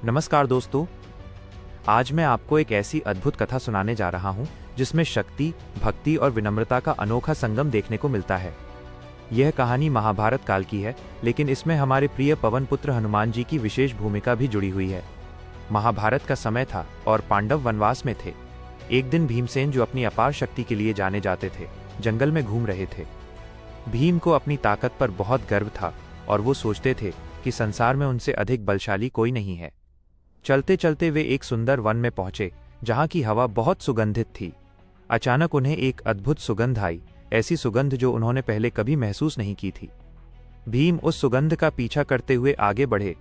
नमस्कार दोस्तों, आज मैं आपको एक ऐसी अद्भुत कथा सुनाने जा रहा हूं जिसमें शक्ति, भक्ति और विनम्रता का अनोखा संगम देखने को मिलता है। यह कहानी महाभारत काल की है, लेकिन इसमें हमारे प्रिय पवन पुत्र हनुमान जी की विशेष भूमिका भी जुड़ी हुई है। महाभारत का समय था और पांडव वनवास में थे। एक दिन भीमसेन, जो अपनी अपार शक्ति के लिए जाने जाते थे, जंगल में घूम रहे थे। भीम को अपनी ताकत पर बहुत गर्व था और वो सोचते थे कि संसार में उनसे अधिक बलशाली कोई नहीं है। चलते चलते वे एक सुंदर वन में पहुंचे, जहां की हवा बहुत सुगंधित थी। अचानक उन्हें एक अद्भुत सुगंध आई, ऐसी सुगंध जो उन्होंने पहले कभी महसूस नहीं की थी। भीम उस सुगंध का पीछा करते हुए आगे बढ़े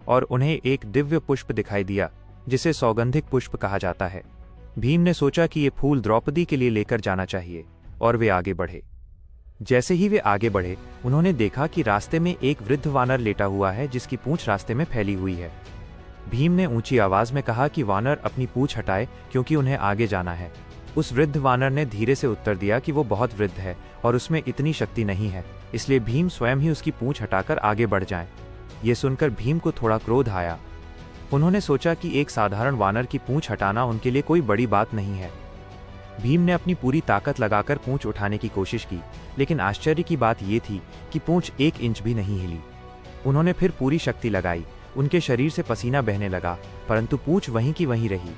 और उन्हें एक दिव्य पुष्प दिखाई दिया, जिसे सौगंधिक पुष्प कहा जाता है। भीम ने सोचा कि ये फूल द्रौपदी के लिए लेकर जाना चाहिए और वे आगे बढ़े। जैसे ही वे आगे बढ़े, उन्होंने देखा कि रास्ते में एक वृद्ध वानर लेटा हुआ है, जिसकी पूंछ रास्ते में फैली हुई है। भीम ने ऊंची आवाज में कहा कि वानर अपनी पूंछ हटाए, क्योंकि उन्हें आगे जाना है। उस वृद्ध वानर ने धीरे से उत्तर दिया कि वो बहुत वृद्ध है और उसमें इतनी शक्ति नहीं है, इसलिए भीम स्वयं ही उसकी पूंछ हटाकर आगे बढ़ जाएं। ये सुनकर भीम को थोड़ा क्रोध आया। उन्होंने सोचा कि एक साधारण वानर की पूंछ हटाना उनके लिए कोई बड़ी बात नहीं है। भीम ने अपनी पूरी ताकत लगाकर पूंछ उठाने की कोशिश की, लेकिन आश्चर्य की बात यह थी कि पूंछ 1 इंच भी नहीं हिली। उन्होंने फिर पूरी शक्ति लगाई, उनके शरीर से पसीना बहने लगा, परंतु पूंछ वहीं की वहीं रही।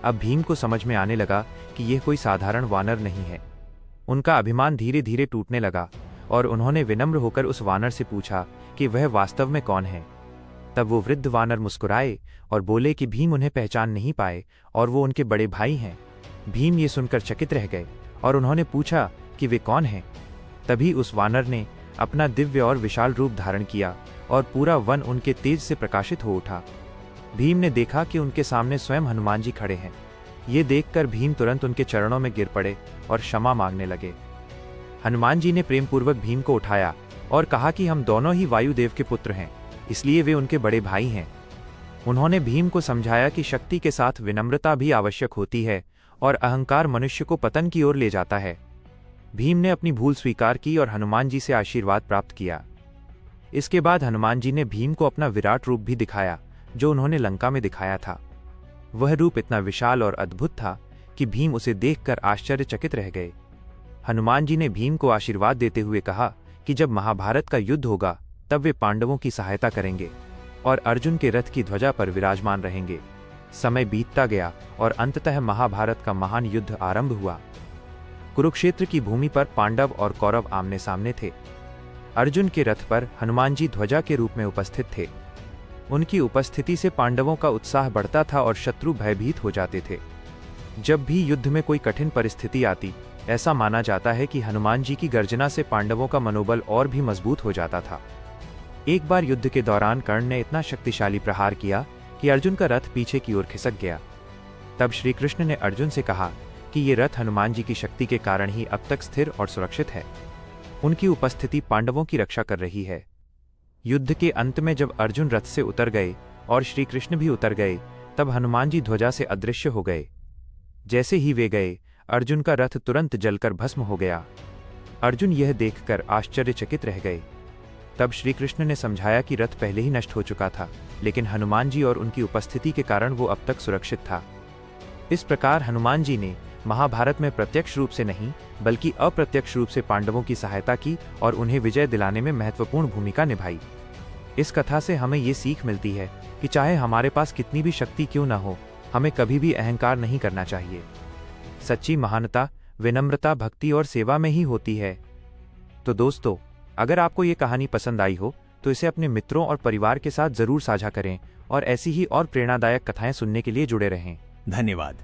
अब भीम को समझ में आने लगा कि यह कोई साधारण वानर नहीं है। उनका अभिमान धीरे धीरे टूटने लगा और उन्होंने विनम्र होकर उस वानर से पूछा कि वह वास्तव में कौन है। तब वो वृद्ध वानर मुस्कुराए और बोले कि भीम उन्हें पहचान नहीं पाए और वो उनके बड़े भाई हैं। भीम ये सुनकर चकित रह गए और उन्होंने पूछा कि वे कौन हैं। तभी उस वानर ने अपना दिव्य और विशाल रूप धारण किया और पूरा वन उनके तेज से प्रकाशित हो उठा। भीम ने देखा कि उनके सामने स्वयं हनुमान जी खड़े हैं। ये देखकर भीम तुरंत उनके चरणों में गिर पड़े और क्षमा मांगने लगे। हनुमान जी ने प्रेमपूर्वक भीम को उठाया और कहा कि हम दोनों ही वायुदेव के पुत्र हैं, इसलिए वे उनके बड़े भाई हैं। उन्होंने भीम को समझाया कि शक्ति के साथ विनम्रता भी आवश्यक होती है और अहंकार मनुष्य को पतन की ओर ले जाता है। भीम ने अपनी भूल स्वीकार की और हनुमान जी से आशीर्वाद प्राप्त किया। इसके बाद हनुमान जी ने भीम को अपना विराट रूप भी दिखाया, जो उन्होंने लंका में दिखाया था। वह रूप इतना विशाल और अद्भुत था कि भीम उसे देखकर आश्चर्यचकित रह गए। हनुमान जी ने भीम को आशीर्वाद देते हुए कहा कि जब महाभारत का युद्ध होगा, तब वे पांडवों की सहायता करेंगे और अर्जुन के रथ की ध्वजा पर विराजमान रहेंगे। समय बीतता गया और अंततः महाभारत का महान युद्ध आरंभ हुआ। कुरुक्षेत्र की भूमि पर पांडव और कौरव आमने सामने थे। अर्जुन के रथ पर हनुमान जी ध्वजा के रूप में उपस्थित थे। उनकी उपस्थिति से पांडवों का उत्साह बढ़ता था और शत्रु भयभीत हो जाते थे। जब भी युद्ध में कोई कठिन परिस्थिति आती, ऐसा माना जाता है कि हनुमान जी की गर्जना से पांडवों का मनोबल और भी मजबूत हो जाता था। एक बार युद्ध के दौरान कर्ण ने इतना शक्तिशाली प्रहार किया कि अर्जुन का रथ पीछे की ओर खिसक गया। तब श्री कृष्ण ने अर्जुन से कहा कि ये रथ हनुमान जी की शक्ति के कारण ही अब तक स्थिर और सुरक्षित है। उनकी उपस्थिति पांडवों की रक्षा कर रही है। युद्ध के अंत में जब अर्जुन रथ से उतर गए और श्री कृष्ण भी उतर गए, तब हनुमान जी ध्वजा से अदृश्य हो गए। जैसे ही वे गए, अर्जुन का रथ तुरंत जलकर भस्म हो गया। अर्जुन यह देखकर आश्चर्यचकित रह गए। तब श्री कृष्ण ने समझाया कि रथ पहले ही नष्ट हो चुका था, लेकिन हनुमान जी और उनकी उपस्थिति के कारण वो अब तक सुरक्षित था। इस प्रकार हनुमान जी ने महाभारत में प्रत्यक्ष रूप से नहीं, बल्कि अप्रत्यक्ष रूप से पांडवों की सहायता की और उन्हें विजय दिलाने में महत्वपूर्ण भूमिका निभाई। इस कथा से हमें ये सीख मिलती है कि चाहे हमारे पास कितनी भी शक्ति क्यों न हो, हमें कभी भी अहंकार नहीं करना चाहिए। सच्ची महानता विनम्रता, भक्ति और सेवा में ही होती है। तो दोस्तों, अगर आपको ये कहानी पसंद आई हो तो इसे अपने मित्रों और परिवार के साथ जरूर साझा करें और ऐसी ही और प्रेरणादायक कथाएं सुनने के लिए जुड़े रहें। धन्यवाद।